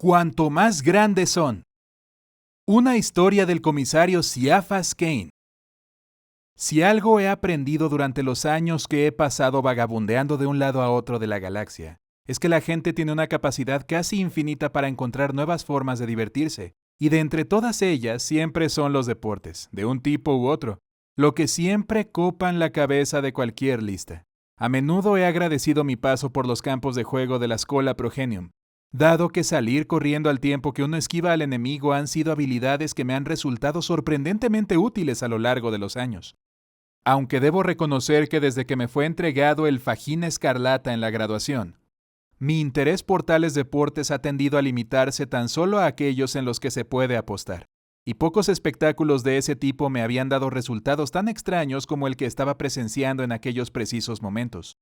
Cuanto más grandes son. Una historia del comisario Ciaphas Cain. Si algo he aprendido durante los años que he pasado vagabundeando de un lado a otro de la galaxia, es que la gente tiene una capacidad casi infinita para encontrar nuevas formas de divertirse, y de entre todas ellas siempre son los deportes, de un tipo u otro, lo que siempre copan la cabeza de cualquier lista. A menudo he agradecido mi paso por los campos de juego de la Schola Progenium, dado que salir corriendo al tiempo que uno esquiva al enemigo han sido habilidades que me han resultado sorprendentemente útiles a lo largo de los años. Aunque debo reconocer que desde que me fue entregado el fajín escarlata en la graduación, mi interés por tales deportes ha tendido a limitarse tan solo a aquellos en los que se puede apostar, y pocos espectáculos de ese tipo me habían dado resultados tan extraños como el que estaba presenciando en aquellos precisos momentos.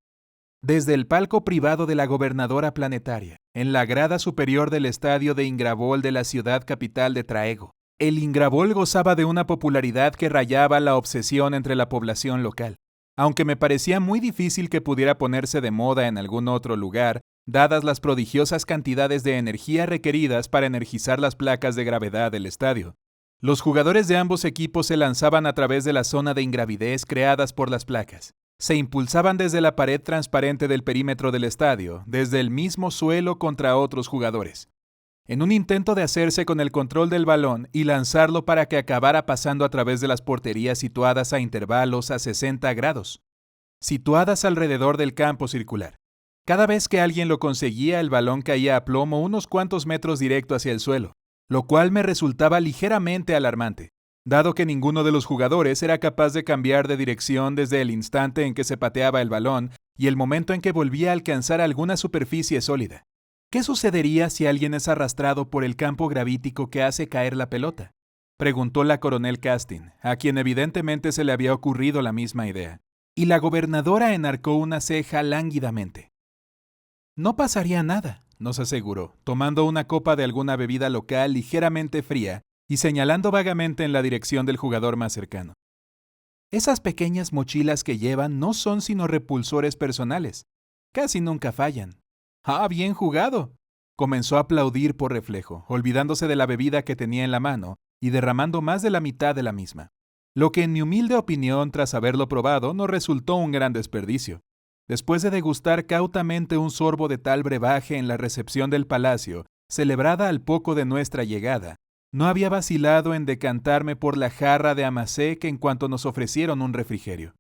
Desde el palco privado de la gobernadora planetaria, en la grada superior del estadio de Ingravol de la ciudad capital de Traego, el Ingravol gozaba de una popularidad que rayaba la obsesión entre la población local, aunque me parecía muy difícil que pudiera ponerse de moda en algún otro lugar, dadas las prodigiosas cantidades de energía requeridas para energizar las placas de gravedad del estadio. Los jugadores de ambos equipos se lanzaban a través de la zona de ingravidez creadas por las placas. Se impulsaban desde la pared transparente del perímetro del estadio, desde el mismo suelo contra otros jugadores, en un intento de hacerse con el control del balón y lanzarlo para que acabara pasando a través de las porterías situadas a intervalos a 60 grados, situadas alrededor del campo circular. Cada vez que alguien lo conseguía, el balón caía a plomo unos cuantos metros directo hacia el suelo, lo cual me resultaba ligeramente alarmante, dado que ninguno de los jugadores era capaz de cambiar de dirección desde el instante en que se pateaba el balón y el momento en que volvía a alcanzar alguna superficie sólida. ¿Qué sucedería si alguien es arrastrado por el campo gravítico que hace caer la pelota?, preguntó la coronel Castin, a quien evidentemente se le había ocurrido la misma idea, y la gobernadora enarcó una ceja lánguidamente. No pasaría nada, nos aseguró, tomando una copa de alguna bebida local ligeramente fría y señalando vagamente en la dirección del jugador más cercano. Esas pequeñas mochilas que llevan no son sino repulsores personales. Casi nunca fallan. ¡Ah, bien jugado! Comenzó a aplaudir por reflejo, olvidándose de la bebida que tenía en la mano y derramando más de la mitad de la misma. Lo que en mi humilde opinión, tras haberlo probado, no resultó un gran desperdicio. Después de degustar cautamente un sorbo de tal brebaje en la recepción del palacio, celebrada al poco de nuestra llegada, no había vacilado en decantarme por la jarra de amasec en cuanto nos ofrecieron un refrigerio.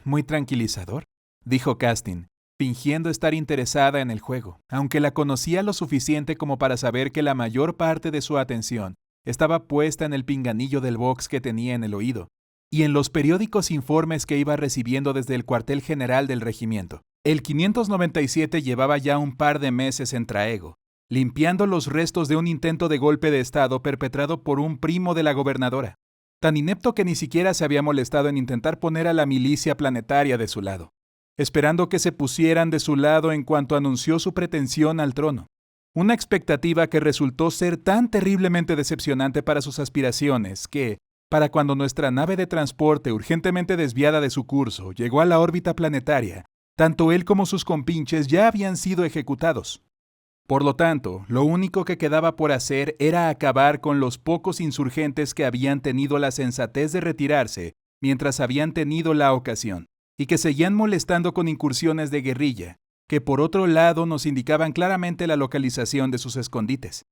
Muy tranquilizador, dijo Castin, fingiendo estar interesada en el juego, aunque la conocía lo suficiente como para saber que la mayor parte de su atención estaba puesta en el pinganillo del box que tenía en el oído, y en los periódicos informes que iba recibiendo desde el cuartel general del regimiento. El 597 llevaba ya un par de meses en Traego, limpiando los restos de un intento de golpe de estado perpetrado por un primo de la gobernadora, tan inepto que ni siquiera se había molestado en intentar poner a la milicia planetaria de su lado, esperando que se pusieran de su lado en cuanto anunció su pretensión al trono. Una expectativa que resultó ser tan terriblemente decepcionante para sus aspiraciones que, para cuando nuestra nave de transporte urgentemente desviada de su curso llegó a la órbita planetaria, tanto él como sus compinches ya habían sido ejecutados. Por lo tanto, lo único que quedaba por hacer era acabar con los pocos insurgentes que habían tenido la sensatez de retirarse mientras habían tenido la ocasión, y que seguían molestando con incursiones de guerrilla, que por otro lado nos indicaban claramente la localización de sus escondites.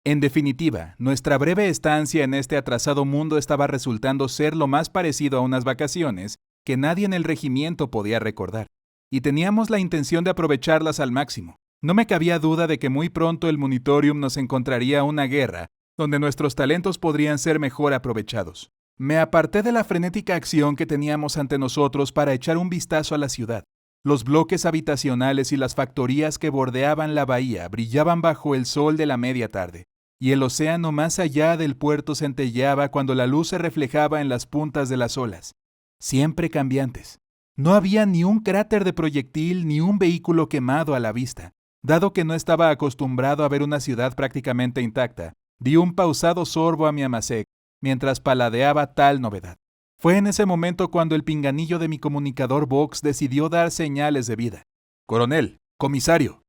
En definitiva, nuestra breve estancia en este atrasado mundo estaba resultando ser lo más parecido a unas vacaciones que nadie en el regimiento podía recordar, y teníamos la intención de aprovecharlas al máximo. No me cabía duda de que muy pronto el Monitorium nos encontraría una guerra donde nuestros talentos podrían ser mejor aprovechados. Me aparté de la frenética acción que teníamos ante nosotros para echar un vistazo a la ciudad. Los bloques habitacionales y las factorías que bordeaban la bahía brillaban bajo el sol de la media tarde, y el océano más allá del puerto centelleaba cuando la luz se reflejaba en las puntas de las olas, siempre cambiantes. No había ni un cráter de proyectil ni un vehículo quemado a la vista. Dado que no estaba acostumbrado a ver una ciudad prácticamente intacta, di un pausado sorbo a mi amasec mientras paladeaba tal novedad. Fue en ese momento cuando el pinganillo de mi comunicador Vox decidió dar señales de vida. «Coronel, comisario»,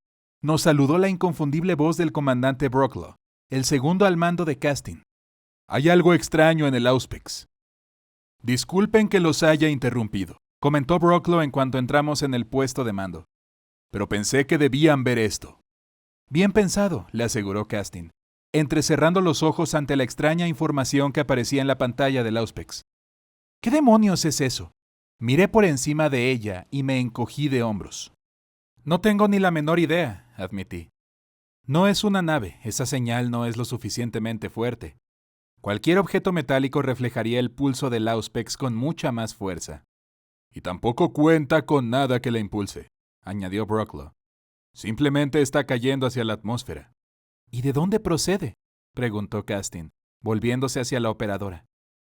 Nos saludó la inconfundible voz del comandante Brocklow, el segundo al mando de casting. Hay algo extraño en el Auspex. Disculpen que los haya interrumpido, comentó Brocklow en cuanto entramos en el puesto de mando. Pero pensé que debían ver esto. Bien pensado, le aseguró Casting, entrecerrando los ojos ante la extraña información que aparecía en la pantalla del Auspex. ¿Qué demonios es eso? Miré por encima de ella y me encogí de hombros. No tengo ni la menor idea, admití. No es una nave, esa señal no es lo suficientemente fuerte. Cualquier objeto metálico reflejaría el pulso del Auspex con mucha más fuerza. Y tampoco cuenta con nada que la impulse, añadió Brocklow. Simplemente está cayendo hacia la atmósfera. ¿Y de dónde procede?, preguntó Casting, volviéndose hacia la operadora.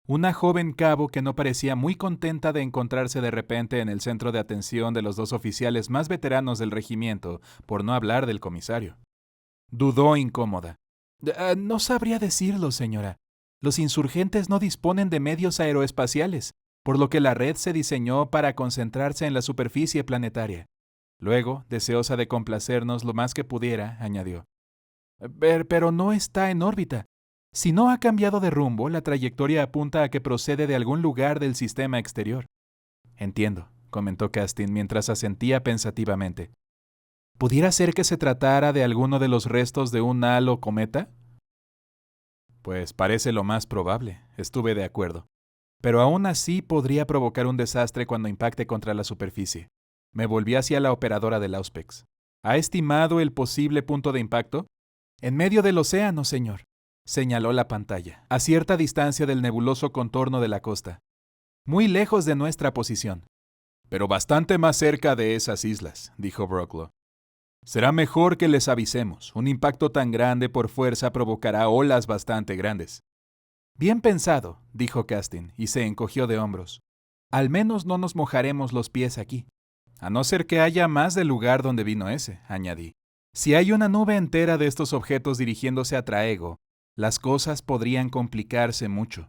Una joven cabo que no parecía muy contenta de encontrarse de repente en el centro de atención de los dos oficiales más veteranos del regimiento, por no hablar del comisario. Dudó incómoda. No sabría decirlo, señora. Los insurgentes no disponen de medios aeroespaciales, por lo que la red se diseñó para concentrarse en la superficie planetaria. Luego, deseosa de complacernos lo más que pudiera, añadió. Pero no está en órbita. Si no ha cambiado de rumbo, la trayectoria apunta a que procede de algún lugar del sistema exterior. Entiendo, comentó Casting mientras asentía pensativamente. ¿Pudiera ser que se tratara de alguno de los restos de un halo cometa? Pues parece lo más probable, estuve de acuerdo. Pero aún así podría provocar un desastre cuando impacte contra la superficie. Me volví hacia la operadora del Auspex. ¿Ha estimado el posible punto de impacto? En medio del océano, señor, señaló la pantalla, a cierta distancia del nebuloso contorno de la costa. Muy lejos de nuestra posición. Pero bastante más cerca de esas islas, dijo Brocklow. Será mejor que les avisemos. Un impacto tan grande por fuerza provocará olas bastante grandes. Bien pensado, dijo Casting, y se encogió de hombros. Al menos no nos mojaremos los pies aquí. A no ser que haya más del lugar donde vino ese, añadí. Si hay una nube entera de estos objetos dirigiéndose a Traego, las cosas podrían complicarse mucho.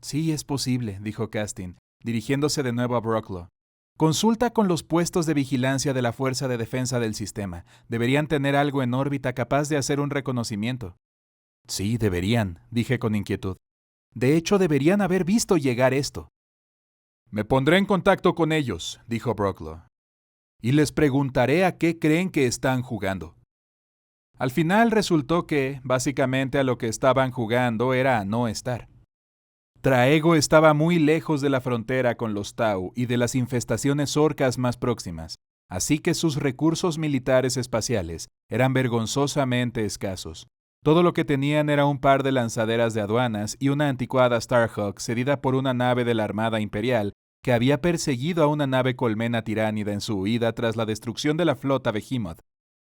Sí, es posible, dijo Casting, dirigiéndose de nuevo a Brocklow. Consulta con los puestos de vigilancia de la Fuerza de Defensa del Sistema. Deberían tener algo en órbita capaz de hacer un reconocimiento. Sí, deberían, dije con inquietud. De hecho, deberían haber visto llegar esto. Me pondré en contacto con ellos, dijo Brocklow. Y les preguntaré a qué creen que están jugando. Al final resultó que, básicamente, a lo que estaban jugando era a no estar. Traego estaba muy lejos de la frontera con los Tau y de las infestaciones orcas más próximas, así que sus recursos militares espaciales eran vergonzosamente escasos. Todo lo que tenían era un par de lanzaderas de aduanas y una anticuada Starhawk cedida por una nave de la Armada Imperial que había perseguido a una nave colmena tiránida en su huida tras la destrucción de la flota Behemoth,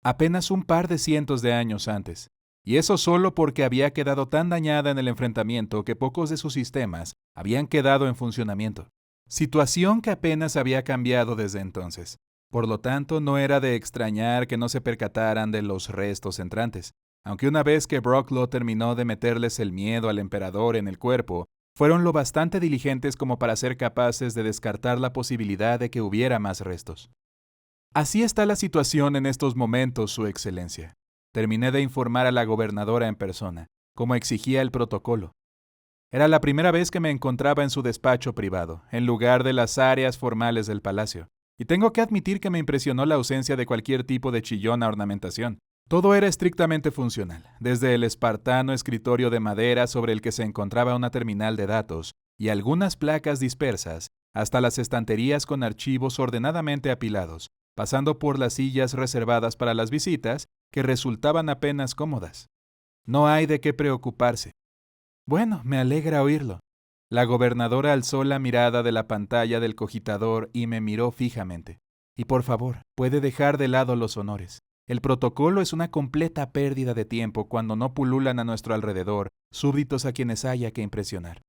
apenas un par de cientos de años antes. Y eso solo porque había quedado tan dañada en el enfrentamiento que pocos de sus sistemas habían quedado en funcionamiento. Situación que apenas había cambiado desde entonces. Por lo tanto, no era de extrañar que no se percataran de los restos entrantes. Aunque una vez que Brocklow terminó de meterles el miedo al emperador en el cuerpo, fueron lo bastante diligentes como para ser capaces de descartar la posibilidad de que hubiera más restos. Así está la situación en estos momentos, Su Excelencia. Terminé de informar a la gobernadora en persona, como exigía el protocolo. Era la primera vez que me encontraba en su despacho privado, en lugar de las áreas formales del palacio, y tengo que admitir que me impresionó la ausencia de cualquier tipo de chillona ornamentación. Todo era estrictamente funcional, desde el espartano escritorio de madera sobre el que se encontraba una terminal de datos y algunas placas dispersas, hasta las estanterías con archivos ordenadamente apilados, pasando por las sillas reservadas para las visitas, que resultaban apenas cómodas. No hay de qué preocuparse. Bueno, me alegra oírlo. La gobernadora alzó la mirada de la pantalla del cogitador y me miró fijamente. Y por favor, puede dejar de lado los honores. El protocolo es una completa pérdida de tiempo cuando no pululan a nuestro alrededor súbditos a quienes haya que impresionar.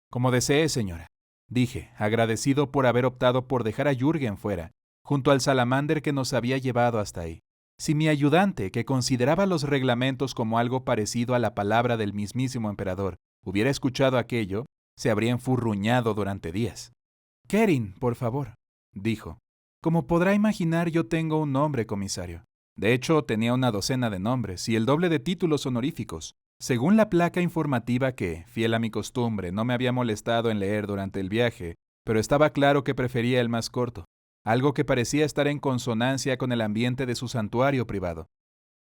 Como desee, señora, dije, agradecido por haber optado por dejar a Jürgen fuera, junto al salamander que nos había llevado hasta ahí. Si mi ayudante, que consideraba los reglamentos como algo parecido a la palabra del mismísimo emperador, hubiera escuchado aquello, se habría enfurruñado durante días. Kerin, por favor, dijo. Como podrá imaginar, yo tengo un nombre, comisario. De hecho, tenía una docena de nombres y el doble de títulos honoríficos. Según la placa informativa que, fiel a mi costumbre, no me había molestado en leer durante el viaje, pero estaba claro que prefería el más corto, algo que parecía estar en consonancia con el ambiente de su santuario privado.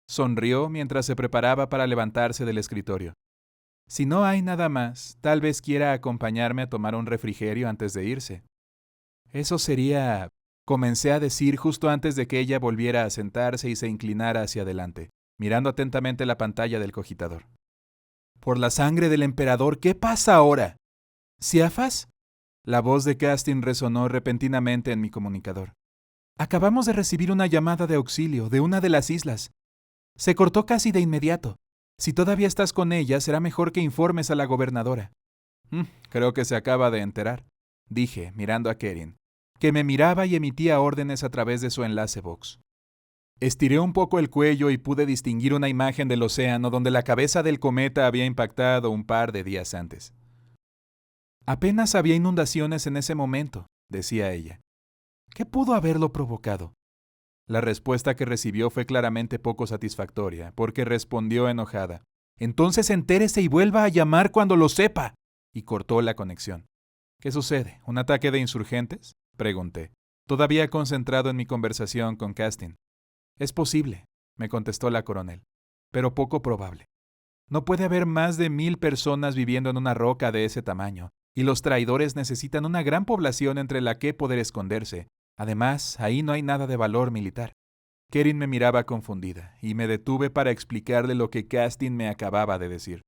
Sonrió mientras se preparaba para levantarse del escritorio. Si no hay nada más, tal vez quiera acompañarme a tomar un refrigerio antes de irse. Eso sería... Comencé a decir justo antes de que ella volviera a sentarse y se inclinara hacia adelante, mirando atentamente la pantalla del cogitador. Por la sangre del emperador, ¿qué pasa ahora? ¿Siafas? La voz de Castin resonó repentinamente en mi comunicador. Acabamos de recibir una llamada de auxilio de una de las islas. Se cortó casi de inmediato. Si todavía estás con ella, será mejor que informes a la gobernadora. Creo que se acaba de enterar, dije, mirando a Kerin, que me miraba y emitía órdenes a través de su enlace Vox. Estiré un poco el cuello y pude distinguir una imagen del océano donde la cabeza del cometa había impactado un par de días antes. Apenas había inundaciones en ese momento, decía ella. ¿Qué pudo haberlo provocado? La respuesta que recibió fue claramente poco satisfactoria, porque respondió enojada. Entonces entérese y vuelva a llamar cuando lo sepa. Y cortó la conexión. ¿Qué sucede? ¿Un ataque de insurgentes? Pregunté, todavía concentrado en mi conversación con Castin. Es posible, me contestó la coronel, pero poco probable. No puede haber más de 1000 personas viviendo en una roca de ese tamaño, y los traidores necesitan una gran población entre la que poder esconderse. Además, ahí no hay nada de valor militar. Kerin me miraba confundida, y me detuve para explicarle lo que Castin me acababa de decir.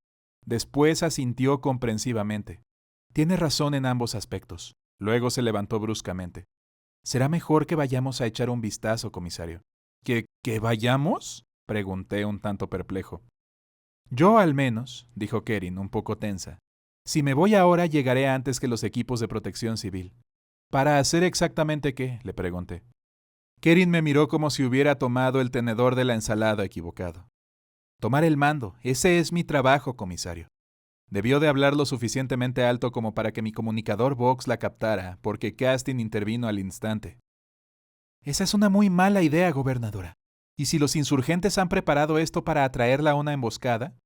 Después asintió comprensivamente. Tiene razón en ambos aspectos. Luego se levantó bruscamente. Será mejor que vayamos a echar un vistazo, comisario. ¿Que vayamos? Pregunté un tanto perplejo. Yo al menos, dijo Kerin, un poco tensa. Si me voy ahora, llegaré antes que los equipos de protección civil. ¿Para hacer exactamente qué? Le pregunté. Kerin me miró como si hubiera tomado el tenedor de la ensalada equivocado. Tomar el mando, ese es mi trabajo, comisario. Debió de hablar lo suficientemente alto como para que mi comunicador Vox la captara, porque Castin intervino al instante. Esa es una muy mala idea, gobernadora. ¿Y si los insurgentes han preparado esto para atraerla a una emboscada?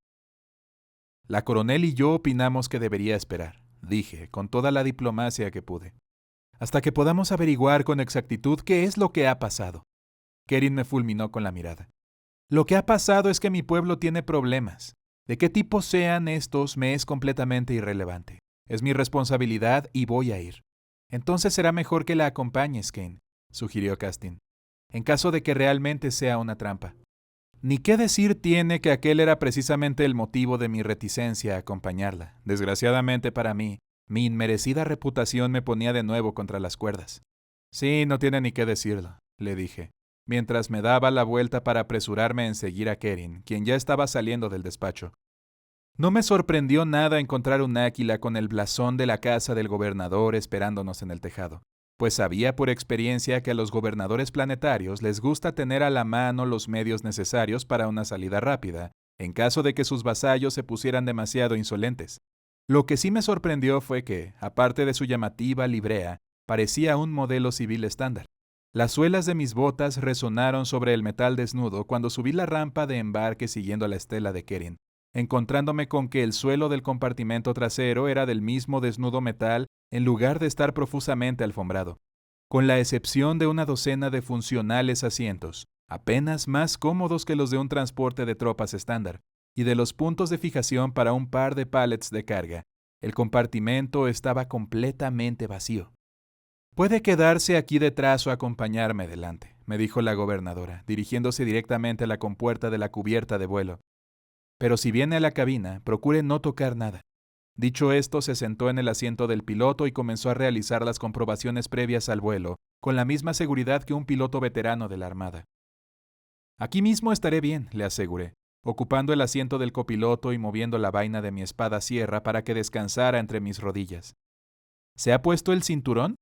La coronel y yo opinamos que debería esperar, dije, con toda la diplomacia que pude, hasta que podamos averiguar con exactitud qué es lo que ha pasado. Kerin me fulminó con la mirada. Lo que ha pasado es que mi pueblo tiene problemas. De qué tipo sean estos me es completamente irrelevante. Es mi responsabilidad y voy a ir. Entonces será mejor que la acompañes, Kane, sugirió Castin, en caso de que realmente sea una trampa. Ni qué decir tiene que aquel era precisamente el motivo de mi reticencia a acompañarla. Desgraciadamente para mí, mi inmerecida reputación me ponía de nuevo contra las cuerdas. Sí, no tiene ni qué decirlo, le dije, mientras me daba la vuelta para apresurarme en seguir a Kerin, quien ya estaba saliendo del despacho. No me sorprendió nada encontrar un águila con el blasón de la casa del gobernador esperándonos en el tejado, pues sabía por experiencia que a los gobernadores planetarios les gusta tener a la mano los medios necesarios para una salida rápida, en caso de que sus vasallos se pusieran demasiado insolentes. Lo que sí me sorprendió fue que, aparte de su llamativa librea, parecía un modelo civil estándar. Las suelas de mis botas resonaron sobre el metal desnudo cuando subí la rampa de embarque siguiendo la estela de Kerin, encontrándome con que el suelo del compartimento trasero era del mismo desnudo metal en lugar de estar profusamente alfombrado, con la excepción de una docena de funcionales asientos, apenas más cómodos que los de un transporte de tropas estándar, y de los puntos de fijación para un par de pallets de carga. El compartimento estaba completamente vacío. «Puede quedarse aquí detrás o acompañarme delante», me dijo la gobernadora, dirigiéndose directamente a la compuerta de la cubierta de vuelo. «Pero si viene a la cabina, procure no tocar nada». Dicho esto, se sentó en el asiento del piloto y comenzó a realizar las comprobaciones previas al vuelo, con la misma seguridad que un piloto veterano de la Armada. «Aquí mismo estaré bien», le aseguré, ocupando el asiento del copiloto y moviendo la vaina de mi espada sierra para que descansara entre mis rodillas. «¿Se ha puesto el cinturón?»,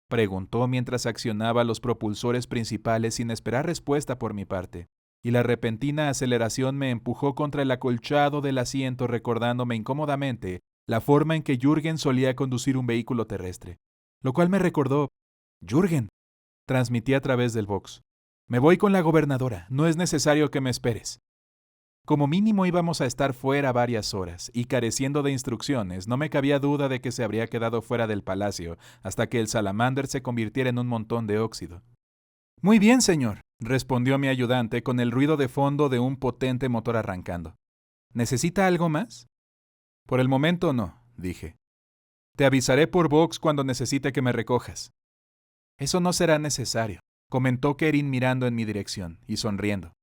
preguntó mientras accionaba los propulsores principales sin esperar respuesta por mi parte, y la repentina aceleración me empujó contra el acolchado del asiento recordándome incómodamente la forma en que Jürgen solía conducir un vehículo terrestre, lo cual me recordó, «Jürgen», transmití a través del box. Me voy con la gobernadora. No es necesario que me esperes. Como mínimo íbamos a estar fuera varias horas, y careciendo de instrucciones, no me cabía duda de que se habría quedado fuera del palacio hasta que el salamander se convirtiera en un montón de óxido. Muy bien, señor, respondió mi ayudante con el ruido de fondo de un potente motor arrancando. ¿Necesita algo más? Por el momento no, dije. Te avisaré por Vox cuando necesite que me recojas. Eso no será necesario, comentó Kerin mirando en mi dirección y sonriendo,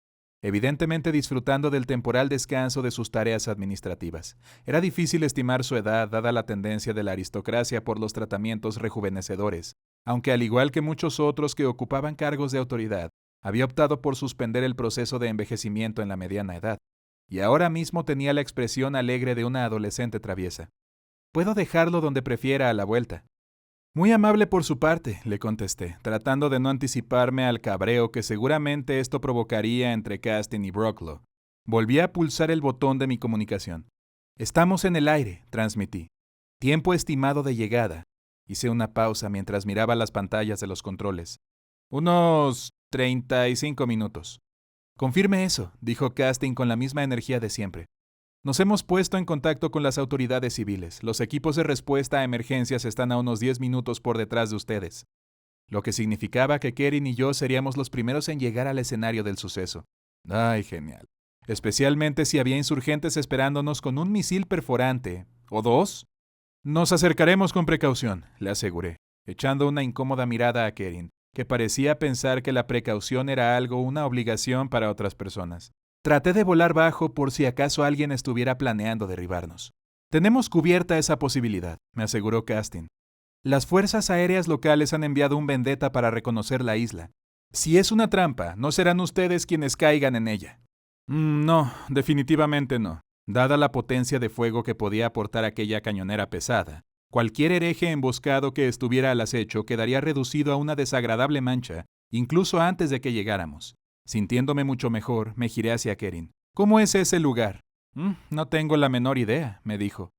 evidentemente disfrutando del temporal descanso de sus tareas administrativas. Era difícil estimar su edad dada la tendencia de la aristocracia por los tratamientos rejuvenecedores, aunque al igual que muchos otros que ocupaban cargos de autoridad, había optado por suspender el proceso de envejecimiento en la mediana edad, y ahora mismo tenía la expresión alegre de una adolescente traviesa. Puedo dejarlo donde prefiera a la vuelta. Muy amable por su parte, le contesté, tratando de no anticiparme al cabreo que seguramente esto provocaría entre Castin y Brocklow. Volví a pulsar el botón de mi comunicación. Estamos en el aire, transmití. Tiempo estimado de llegada. Hice una pausa mientras miraba las pantallas de los controles. Unos 35 minutos. Confirme eso, dijo Castin con la misma energía de siempre. Nos hemos puesto en contacto con las autoridades civiles. Los equipos de respuesta a emergencias están a unos 10 minutos por detrás de ustedes, lo que significaba que Kerin y yo seríamos los primeros en llegar al escenario del suceso. ¡Ay, genial! Especialmente si había insurgentes esperándonos con un misil perforante, ¿o dos? Nos acercaremos con precaución, le aseguré, echando una incómoda mirada a Kerin, que parecía pensar que la precaución era una obligación para otras personas. Traté de volar bajo por si acaso alguien estuviera planeando derribarnos. Tenemos cubierta esa posibilidad, me aseguró Castin. Las fuerzas aéreas locales han enviado un Vendetta para reconocer la isla. Si es una trampa, no serán ustedes quienes caigan en ella. No, definitivamente no. Dada la potencia de fuego que podía aportar aquella cañonera pesada, cualquier hereje emboscado que estuviera al acecho quedaría reducido a una desagradable mancha, incluso antes de que llegáramos. Sintiéndome mucho mejor, me giré hacia Kerin. ¿Cómo es ese lugar? No tengo la menor idea, me dijo.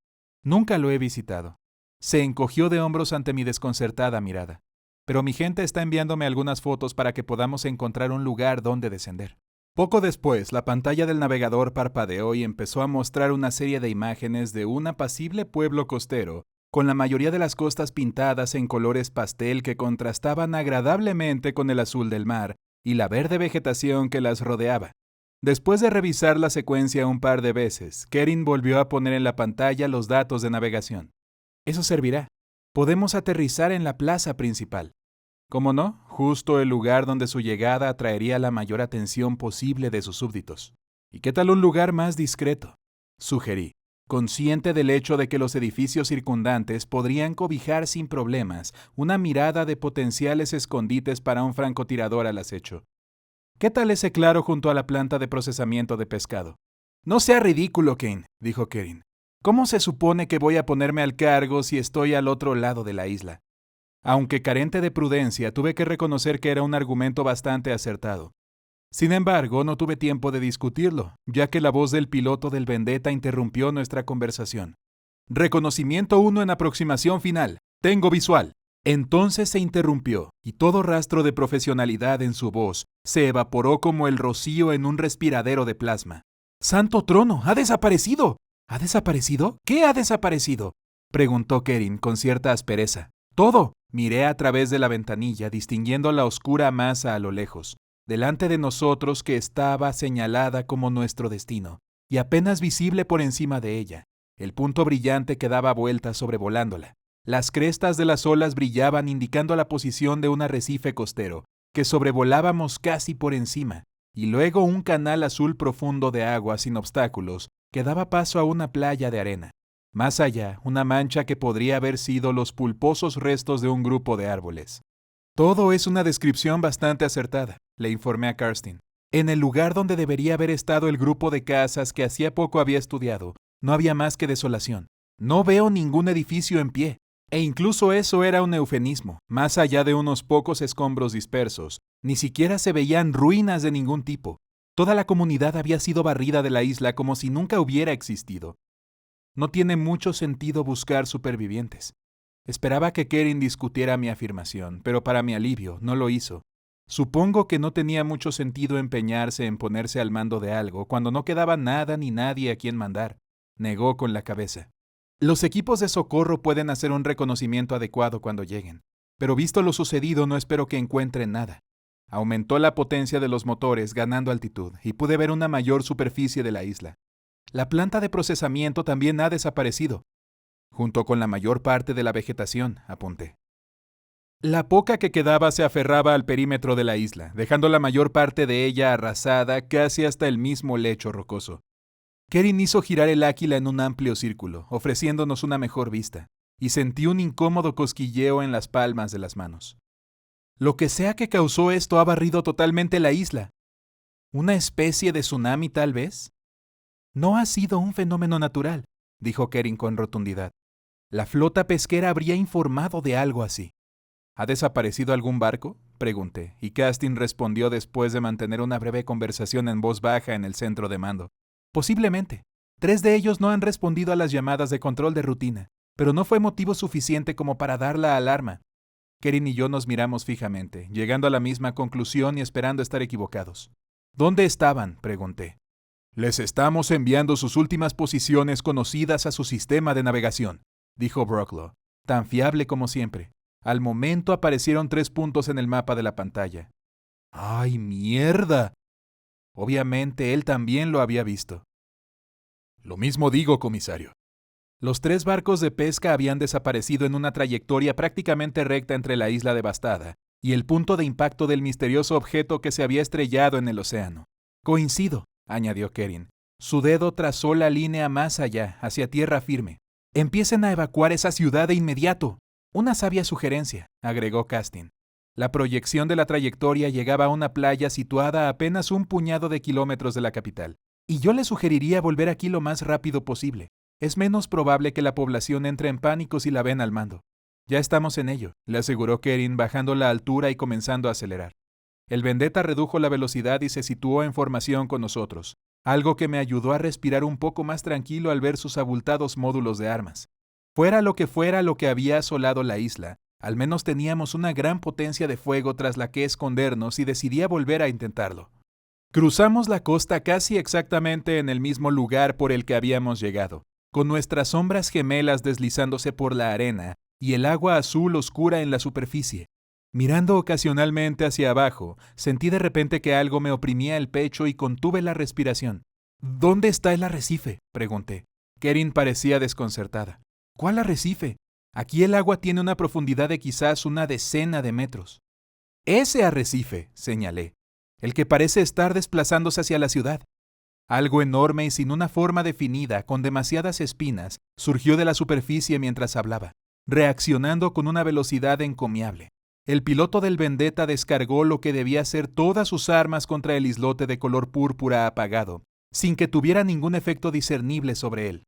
Nunca lo he visitado. Se encogió de hombros ante mi desconcertada mirada. Pero mi gente está enviándome algunas fotos para que podamos encontrar un lugar donde descender. Poco después, la pantalla del navegador parpadeó y empezó a mostrar una serie de imágenes de un apacible pueblo costero, con la mayoría de las costas pintadas en colores pastel que contrastaban agradablemente con el azul del mar y la verde vegetación que las rodeaba. Después de revisar la secuencia un par de veces, Kerin volvió a poner en la pantalla los datos de navegación. Eso servirá. Podemos aterrizar en la plaza principal. ¿Cómo no? Justo el lugar donde su llegada atraería la mayor atención posible de sus súbditos. ¿Y qué tal un lugar más discreto? Sugerí, consciente del hecho de que los edificios circundantes podrían cobijar sin problemas una mirada de potenciales escondites para un francotirador al acecho. ¿Qué tal ese claro junto a la planta de procesamiento de pescado? No sea ridículo, Kane, dijo Kerin. ¿Cómo se supone que voy a ponerme al cargo si estoy al otro lado de la isla? Aunque carente de prudencia, tuve que reconocer que era un argumento bastante acertado. Sin embargo, no tuve tiempo de discutirlo, ya que la voz del piloto del Vendetta interrumpió nuestra conversación. Reconocimiento 1 en aproximación final. Tengo visual. Entonces se interrumpió, y todo rastro de profesionalidad en su voz se evaporó como el rocío en un respiradero de plasma. ¡Santo trono! ¡Ha desaparecido! ¿Ha desaparecido? ¿Qué ha desaparecido?, preguntó Kerin con cierta aspereza. ¡Todo! Miré a través de la ventanilla, distinguiendo la oscura masa a lo lejos, delante de nosotros que estaba señalada como nuestro destino, y apenas visible por encima de ella. El punto brillante que daba vueltas sobrevolándola. Las crestas de las olas brillaban indicando la posición de un arrecife costero, que sobrevolábamos casi por encima, y luego un canal azul profundo de agua sin obstáculos que daba paso a una playa de arena. Más allá, una mancha que podría haber sido los pulposos restos de un grupo de árboles. Todo es una descripción bastante acertada, le informé a Karsten. En el lugar donde debería haber estado el grupo de casas que hacía poco había estudiado, no había más que desolación. No veo ningún edificio en pie. E incluso eso era un eufemismo. Más allá de unos pocos escombros dispersos, ni siquiera se veían ruinas de ningún tipo. Toda la comunidad había sido barrida de la isla como si nunca hubiera existido. No tiene mucho sentido buscar supervivientes. Esperaba que Kerin discutiera mi afirmación, pero para mi alivio no lo hizo. Supongo que no tenía mucho sentido empeñarse en ponerse al mando de algo cuando no quedaba nada ni nadie a quien mandar, negó con la cabeza. Los equipos de socorro pueden hacer un reconocimiento adecuado cuando lleguen, pero visto lo sucedido no espero que encuentren nada. Aumentó la potencia de los motores ganando altitud y pude ver una mayor superficie de la isla. La planta de procesamiento también ha desaparecido, junto con la mayor parte de la vegetación, apunté. La poca que quedaba se aferraba al perímetro de la isla, dejando la mayor parte de ella arrasada casi hasta el mismo lecho rocoso. Kerin hizo girar el áquila en un amplio círculo, ofreciéndonos una mejor vista, y sentí un incómodo cosquilleo en las palmas de las manos. Lo que sea que causó esto ha barrido totalmente la isla. ¿Una especie de tsunami, tal vez? No ha sido un fenómeno natural, dijo Kerin con rotundidad. La flota pesquera habría informado de algo así. ¿Ha desaparecido algún barco?, pregunté, y Castin respondió después de mantener una breve conversación en voz baja en el centro de mando. Posiblemente. 3 de ellos no han respondido a las llamadas de control de rutina, pero no fue motivo suficiente como para dar la alarma. Kerin y yo nos miramos fijamente, llegando a la misma conclusión y esperando estar equivocados. ¿Dónde estaban?, pregunté. Les estamos enviando sus últimas posiciones conocidas a su sistema de navegación, dijo Brocklow, tan fiable como siempre. Al momento aparecieron 3 puntos en el mapa de la pantalla. ¡Ay, mierda! Obviamente él también lo había visto. Lo mismo digo, comisario. Los 3 barcos de pesca habían desaparecido en una trayectoria prácticamente recta entre la isla devastada y el punto de impacto del misterioso objeto que se había estrellado en el océano. Coincido, añadió Kerin. Su dedo trazó la línea más allá, hacia tierra firme. Empiecen a evacuar esa ciudad de inmediato. Una sabia sugerencia, agregó Castin. La proyección de la trayectoria llegaba a una playa situada a apenas un puñado de kilómetros de la capital. Y yo le sugeriría volver aquí lo más rápido posible. Es menos probable que la población entre en pánico si la ven al mando. Ya estamos en ello, le aseguró Kerin bajando la altura y comenzando a acelerar. El Vendetta redujo la velocidad y se situó en formación con nosotros, algo que me ayudó a respirar un poco más tranquilo al ver sus abultados módulos de armas. Fuera lo que había asolado la isla, al menos teníamos una gran potencia de fuego tras la que escondernos y decidí volver a intentarlo. Cruzamos la costa casi exactamente en el mismo lugar por el que habíamos llegado, con nuestras sombras gemelas deslizándose por la arena y el agua azul oscura en la superficie. Mirando ocasionalmente hacia abajo, sentí de repente que algo me oprimía el pecho y contuve la respiración. ¿Dónde está el arrecife?, pregunté. Kerin parecía desconcertada. ¿Cuál arrecife? Aquí el agua tiene una profundidad de quizás una decena de metros. Ese arrecife, señalé, el que parece estar desplazándose hacia la ciudad. Algo enorme y sin una forma definida, con demasiadas espinas, surgió de la superficie mientras hablaba, reaccionando con una velocidad encomiable. El piloto del Vendetta descargó lo que debía ser todas sus armas contra el islote de color púrpura apagado, sin que tuviera ningún efecto discernible sobre él.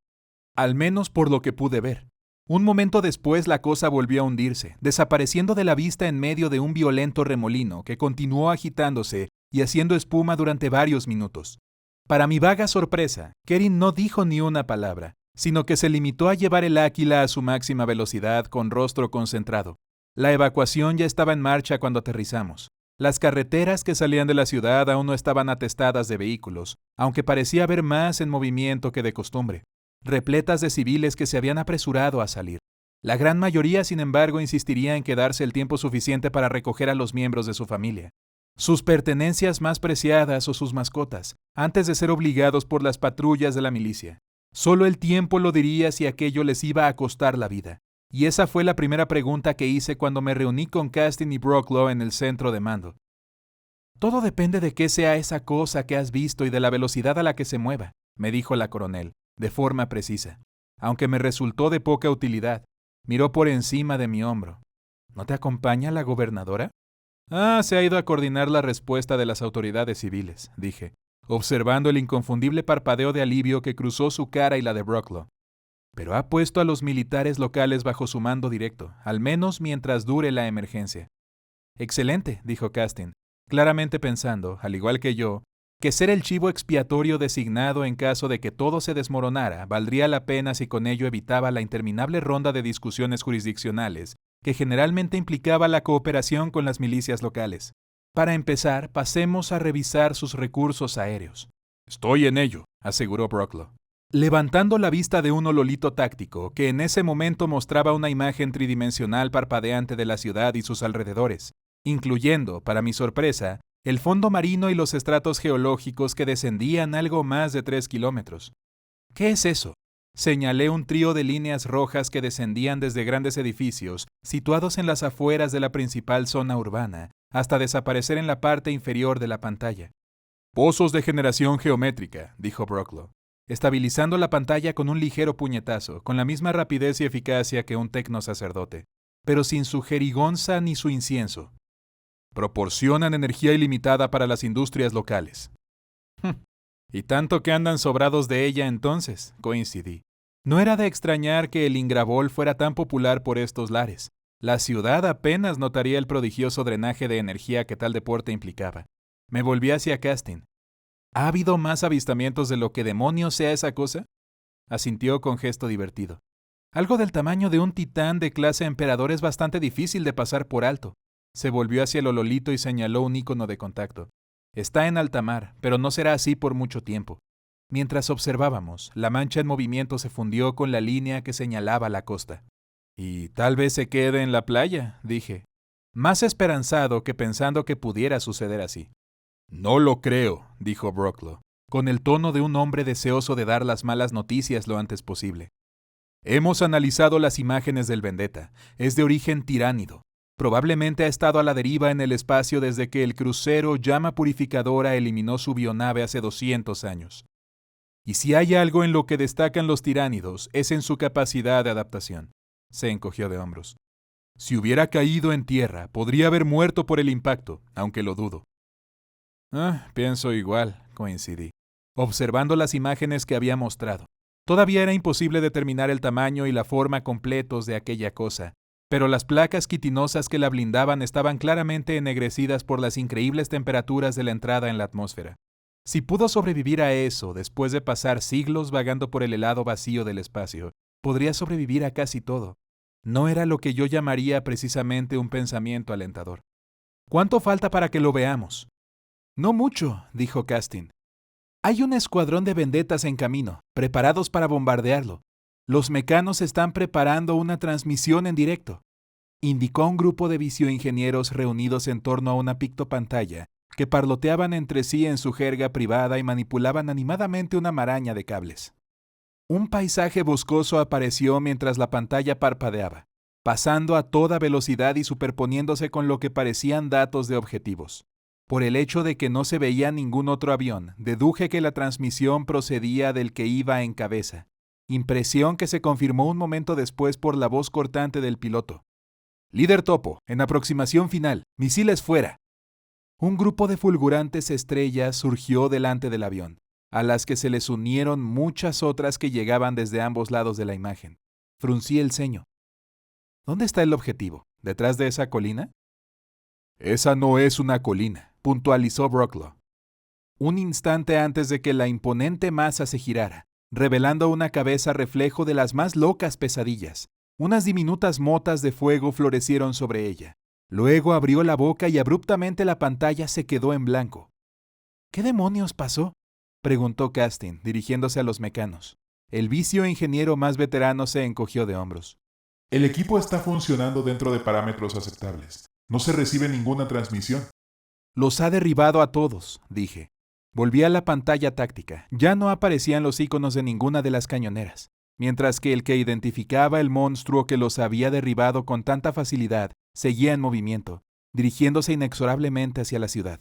Al menos por lo que pude ver. Un momento después la cosa volvió a hundirse, desapareciendo de la vista en medio de un violento remolino que continuó agitándose y haciendo espuma durante varios minutos. Para mi vaga sorpresa, Kerin no dijo ni una palabra, sino que se limitó a llevar el Áquila a su máxima velocidad con rostro concentrado. La evacuación ya estaba en marcha cuando aterrizamos. Las carreteras que salían de la ciudad aún no estaban atestadas de vehículos, aunque parecía haber más en movimiento que de costumbre, repletas de civiles que se habían apresurado a salir. La gran mayoría, sin embargo, insistiría en quedarse el tiempo suficiente para recoger a los miembros de su familia, sus pertenencias más preciadas o sus mascotas, antes de ser obligados por las patrullas de la milicia. Solo el tiempo lo diría si aquello les iba a costar la vida. Y esa fue la primera pregunta que hice cuando me reuní con Castin y Brocklow en el centro de mando. Todo depende de qué sea esa cosa que has visto y de la velocidad a la que se mueva, me dijo la coronel, de forma precisa. Aunque me resultó de poca utilidad, miró por encima de mi hombro. ¿No te acompaña la gobernadora? Se ha ido a coordinar la respuesta de las autoridades civiles, dije, observando el inconfundible parpadeo de alivio que cruzó su cara y la de Brocklow. Pero ha puesto a los militares locales bajo su mando directo, al menos mientras dure la emergencia. Excelente, dijo Castin, claramente pensando, al igual que yo, que ser el chivo expiatorio designado en caso de que todo se desmoronara valdría la pena si con ello evitaba la interminable ronda de discusiones jurisdiccionales que generalmente implicaba la cooperación con las milicias locales. Para empezar, pasemos a revisar sus recursos aéreos. Estoy en ello, aseguró Brocklow, levantando la vista de un hololito táctico que en ese momento mostraba una imagen tridimensional parpadeante de la ciudad y sus alrededores, incluyendo, para mi sorpresa, el fondo marino y los estratos geológicos que descendían algo más de 3 kilómetros. ¿Qué es eso? Señalé un trío de líneas rojas que descendían desde grandes edificios situados en las afueras de la principal zona urbana, hasta desaparecer en la parte inferior de la pantalla. Pozos de generación geométrica, dijo Brocklow, estabilizando la pantalla con un ligero puñetazo, con la misma rapidez y eficacia que un tecno sacerdote, pero sin su jerigonza ni su incienso. Proporcionan energía ilimitada para las industrias locales. Y tanto que andan sobrados de ella entonces, coincidí. No era de extrañar que el Ingrabol fuera tan popular por estos lares. La ciudad apenas notaría el prodigioso drenaje de energía que tal deporte implicaba. Me volví hacia Castin. ¿Ha habido más avistamientos de lo que demonios sea esa cosa? Asintió con gesto divertido. Algo del tamaño de un titán de clase emperador es bastante difícil de pasar por alto. Se volvió hacia el hololito y señaló un icono de contacto. Está en alta mar, pero no será así por mucho tiempo. Mientras observábamos, la mancha en movimiento se fundió con la línea que señalaba la costa. Y tal vez se quede en la playa, dije, más esperanzado que pensando que pudiera suceder así. No lo creo, dijo Brocklow, con el tono de un hombre deseoso de dar las malas noticias lo antes posible. Hemos analizado las imágenes del Vendetta. Es de origen tiránido. Probablemente ha estado a la deriva en el espacio desde que el crucero Llama Purificadora eliminó su bionave hace 200 años. Y si hay algo en lo que destacan los tiránidos, es en su capacidad de adaptación. Se encogió de hombros. Si hubiera caído en tierra, podría haber muerto por el impacto, aunque lo dudo. Pienso igual, coincidí, observando las imágenes que había mostrado. Todavía era imposible determinar el tamaño y la forma completos de aquella cosa, pero las placas quitinosas que la blindaban estaban claramente ennegrecidas por las increíbles temperaturas de la entrada en la atmósfera. Si pudo sobrevivir a eso después de pasar siglos vagando por el helado vacío del espacio, podría sobrevivir a casi todo. No era lo que yo llamaría precisamente un pensamiento alentador. ¿Cuánto falta para que lo veamos? No mucho, dijo Castin. Hay un escuadrón de vendetas en camino, preparados para bombardearlo. Los mecanos están preparando una transmisión en directo. Indicó a un grupo de visioingenieros reunidos en torno a una pictopantalla que parloteaban entre sí en su jerga privada y manipulaban animadamente una maraña de cables. Un paisaje boscoso apareció mientras la pantalla parpadeaba, pasando a toda velocidad y superponiéndose con lo que parecían datos de objetivos. Por el hecho de que no se veía ningún otro avión, deduje que la transmisión procedía del que iba en cabeza, impresión que se confirmó un momento después por la voz cortante del piloto. Líder Topo, en aproximación final, misiles fuera. Un grupo de fulgurantes estrellas surgió delante del avión, a las que se les unieron muchas otras que llegaban desde ambos lados de la imagen. Fruncí el ceño. ¿Dónde está el objetivo? ¿Detrás de esa colina? Esa no es una colina, puntualizó Brocklow. Un instante antes de que la imponente masa se girara, revelando una cabeza reflejo de las más locas pesadillas, unas diminutas motas de fuego florecieron sobre ella. Luego abrió la boca y abruptamente la pantalla se quedó en blanco. ¿Qué demonios pasó?, preguntó Castin, dirigiéndose a los mecanos. El vicio-ingeniero más veterano se encogió de hombros. El equipo está funcionando dentro de parámetros aceptables. No se recibe ninguna transmisión. Los ha derribado a todos, dije. Volví a la pantalla táctica. Ya no aparecían los iconos de ninguna de las cañoneras, mientras que el que identificaba el monstruo que los había derribado con tanta facilidad seguía en movimiento, dirigiéndose inexorablemente hacia la ciudad.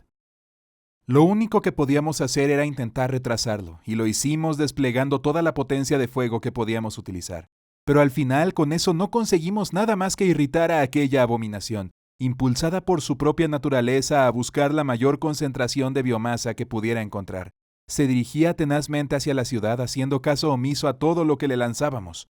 Lo único que podíamos hacer era intentar retrasarlo, y lo hicimos desplegando toda la potencia de fuego que podíamos utilizar. Pero al final con eso no conseguimos nada más que irritar a aquella abominación, impulsada por su propia naturaleza a buscar la mayor concentración de biomasa que pudiera encontrar. Se dirigía tenazmente hacia la ciudad haciendo caso omiso a todo lo que le lanzábamos.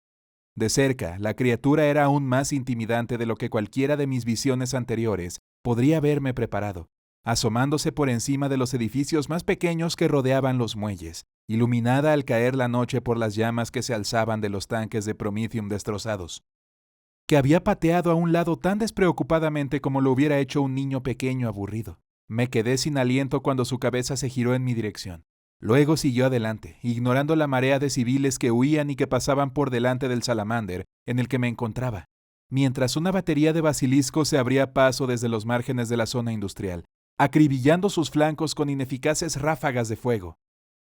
De cerca, la criatura era aún más intimidante de lo que cualquiera de mis visiones anteriores podría haberme preparado, asomándose por encima de los edificios más pequeños que rodeaban los muelles, iluminada al caer la noche por las llamas que se alzaban de los tanques de Promethium destrozados, que había pateado a un lado tan despreocupadamente como lo hubiera hecho un niño pequeño aburrido. Me quedé sin aliento cuando su cabeza se giró en mi dirección. Luego siguió adelante, ignorando la marea de civiles que huían y que pasaban por delante del salamander en el que me encontraba, mientras una batería de basiliscos se abría paso desde los márgenes de la zona industrial, acribillando sus flancos con ineficaces ráfagas de fuego.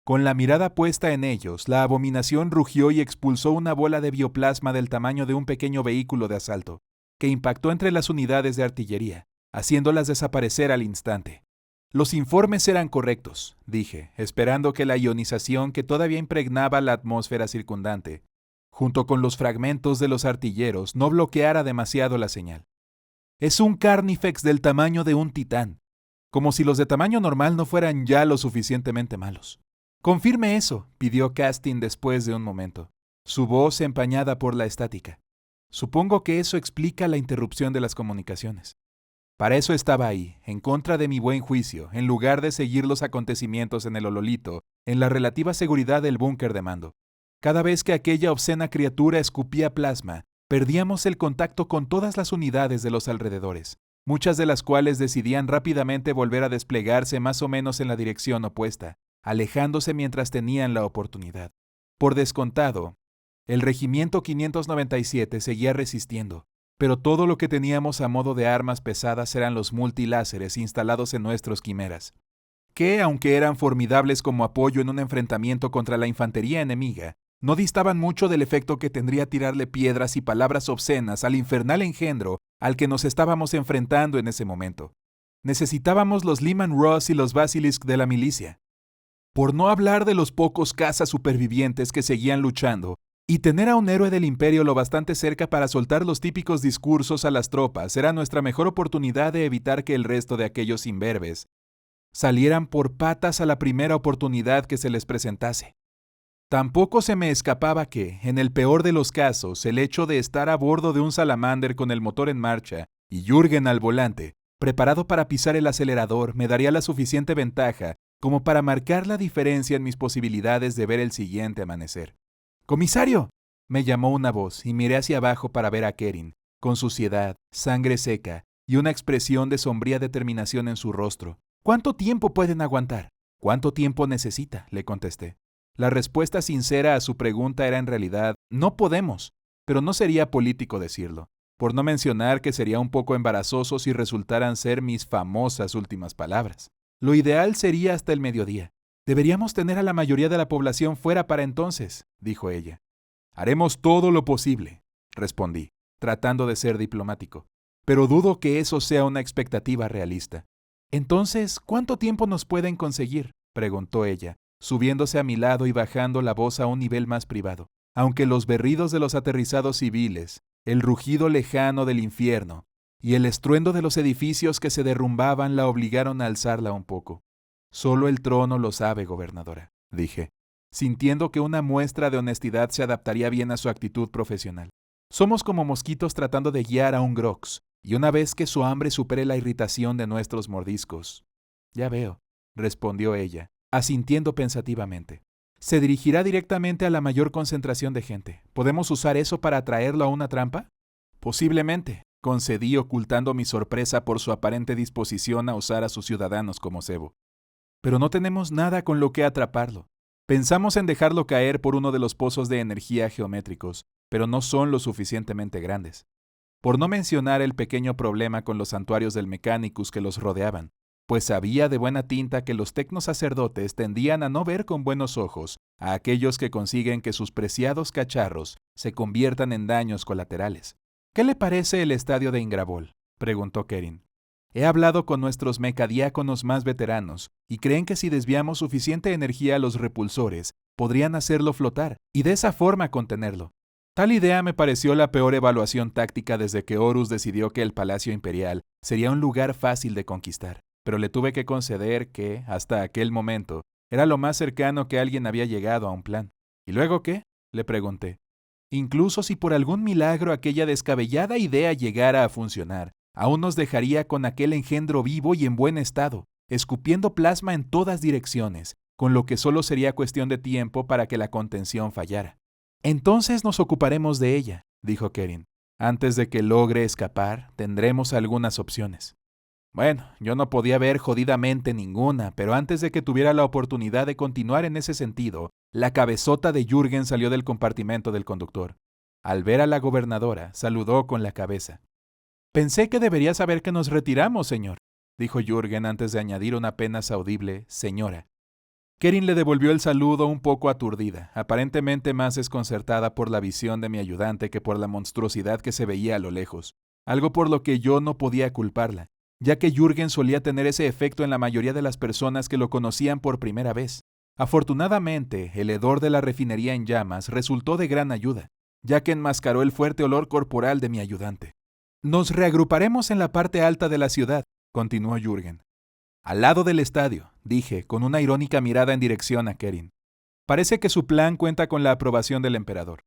Con la mirada puesta en ellos, la abominación rugió y expulsó una bola de bioplasma del tamaño de un pequeño vehículo de asalto, que impactó entre las unidades de artillería, haciéndolas desaparecer al instante. Los informes eran correctos, dije, esperando que la ionización que todavía impregnaba la atmósfera circundante, junto con los fragmentos de los artilleros, no bloqueara demasiado la señal. Es un Carnifex del tamaño de un titán, como si los de tamaño normal no fueran ya lo suficientemente malos. Confirme eso, pidió Castin después de un momento, su voz empañada por la estática. Supongo que eso explica la interrupción de las comunicaciones. Para eso estaba ahí, en contra de mi buen juicio, en lugar de seguir los acontecimientos en el Ololito, en la relativa seguridad del búnker de mando. Cada vez que aquella obscena criatura escupía plasma, perdíamos el contacto con todas las unidades de los alrededores, muchas de las cuales decidían rápidamente volver a desplegarse más o menos en la dirección opuesta, alejándose mientras tenían la oportunidad. Por descontado, el regimiento 597 seguía resistiendo, pero todo lo que teníamos a modo de armas pesadas eran los multiláseres instalados en nuestros quimeras, que, aunque eran formidables como apoyo en un enfrentamiento contra la infantería enemiga, no distaban mucho del efecto que tendría tirarle piedras y palabras obscenas al infernal engendro al que nos estábamos enfrentando en ese momento. Necesitábamos los Lehman Ross y los Basilisk de la milicia. Por no hablar de los pocos cazas supervivientes que seguían luchando, y tener a un héroe del imperio lo bastante cerca para soltar los típicos discursos a las tropas era nuestra mejor oportunidad de evitar que el resto de aquellos imberbes salieran por patas a la primera oportunidad que se les presentase. Tampoco se me escapaba que, en el peor de los casos, el hecho de estar a bordo de un salamander con el motor en marcha y Jürgen al volante, preparado para pisar el acelerador, me daría la suficiente ventaja como para marcar la diferencia en mis posibilidades de ver el siguiente amanecer. ¡Comisario!, me llamó una voz y miré hacia abajo para ver a Kerin, con suciedad, sangre seca y una expresión de sombría determinación en su rostro. ¿Cuánto tiempo pueden aguantar? ¿Cuánto tiempo necesita?, le contesté. La respuesta sincera a su pregunta era en realidad, no podemos, pero no sería político decirlo, por no mencionar que sería un poco embarazoso si resultaran ser mis famosas últimas palabras. Lo ideal sería hasta el mediodía. Deberíamos tener a la mayoría de la población fuera para entonces, dijo ella. Haremos todo lo posible, respondí, tratando de ser diplomático, pero dudo que eso sea una expectativa realista. Entonces, ¿cuánto tiempo nos pueden conseguir?, preguntó ella, subiéndose a mi lado y bajando la voz a un nivel más privado, aunque los berridos de los aterrizados civiles, el rugido lejano del infierno y el estruendo de los edificios que se derrumbaban la obligaron a alzarla un poco. Solo el trono lo sabe, gobernadora, dije, sintiendo que una muestra de honestidad se adaptaría bien a su actitud profesional. Somos como mosquitos tratando de guiar a un grox, y una vez que su hambre supere la irritación de nuestros mordiscos. Ya veo, respondió ella, asintiendo pensativamente. Se dirigirá directamente a la mayor concentración de gente. ¿Podemos usar eso para atraerlo a una trampa? Posiblemente, concedí ocultando mi sorpresa por su aparente disposición a usar a sus ciudadanos como cebo. Pero no tenemos nada con lo que atraparlo. Pensamos en dejarlo caer por uno de los pozos de energía geométricos, pero no son lo suficientemente grandes. Por no mencionar el pequeño problema con los santuarios del Mechanicus que los rodeaban, pues sabía de buena tinta que los tecnosacerdotes tendían a no ver con buenos ojos a aquellos que consiguen que sus preciados cacharros se conviertan en daños colaterales. ¿Qué le parece el estadio de Ingrabol?, preguntó Kerin. He hablado con nuestros mecadiáconos más veteranos y creen que si desviamos suficiente energía a los repulsores, podrían hacerlo flotar y de esa forma contenerlo. Tal idea me pareció la peor evaluación táctica desde que Horus decidió que el Palacio Imperial sería un lugar fácil de conquistar, pero le tuve que conceder que, hasta aquel momento, era lo más cercano que alguien había llegado a un plan. ¿Y luego qué?, le pregunté. Incluso si por algún milagro aquella descabellada idea llegara a funcionar, aún nos dejaría con aquel engendro vivo y en buen estado, escupiendo plasma en todas direcciones, con lo que solo sería cuestión de tiempo para que la contención fallara. Entonces nos ocuparemos de ella, dijo Kerin. Antes de que logre escapar, tendremos algunas opciones. Bueno, yo no podía ver jodidamente ninguna, pero antes de que tuviera la oportunidad de continuar en ese sentido, la cabezota de Jürgen salió del compartimento del conductor. Al ver a la gobernadora, saludó con la cabeza. Pensé que debería saber que nos retiramos, señor, dijo Jürgen antes de añadir una apenas audible señora. Kerin le devolvió el saludo un poco aturdida, aparentemente más desconcertada por la visión de mi ayudante que por la monstruosidad que se veía a lo lejos, algo por lo que yo no podía culparla, ya que Jürgen solía tener ese efecto en la mayoría de las personas que lo conocían por primera vez. Afortunadamente, el hedor de la refinería en llamas resultó de gran ayuda, ya que enmascaró el fuerte olor corporal de mi ayudante. Nos reagruparemos en la parte alta de la ciudad, continuó Jürgen. Al lado del estadio, dije, con una irónica mirada en dirección a Kerin. Parece que su plan cuenta con la aprobación del emperador.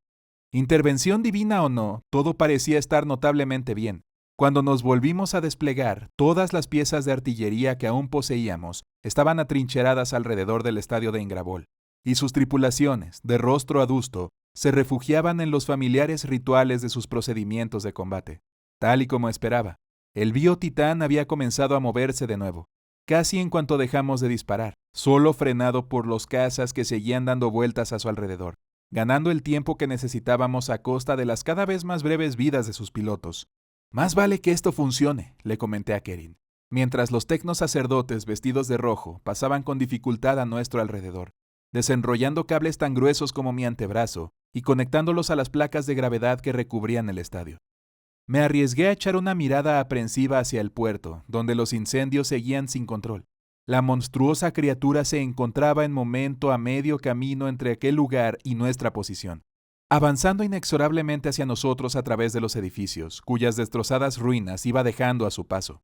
Intervención divina o no, todo parecía estar notablemente bien. Cuando nos volvimos a desplegar, todas las piezas de artillería que aún poseíamos estaban atrincheradas alrededor del estadio de Ingravol, y sus tripulaciones, de rostro adusto, se refugiaban en los familiares rituales de sus procedimientos de combate. Tal y como esperaba, el biotitán había comenzado a moverse de nuevo, casi en cuanto dejamos de disparar, solo frenado por los cazas que seguían dando vueltas a su alrededor, ganando el tiempo que necesitábamos a costa de las cada vez más breves vidas de sus pilotos. Más vale que esto funcione, le comenté a Kerin, mientras los tecnos sacerdotes vestidos de rojo pasaban con dificultad a nuestro alrededor, desenrollando cables tan gruesos como mi antebrazo y conectándolos a las placas de gravedad que recubrían el estadio. Me arriesgué a echar una mirada aprensiva hacia el puerto, donde los incendios seguían sin control. La monstruosa criatura se encontraba en momento a medio camino entre aquel lugar y nuestra posición, avanzando inexorablemente hacia nosotros a través de los edificios, cuyas destrozadas ruinas iba dejando a su paso.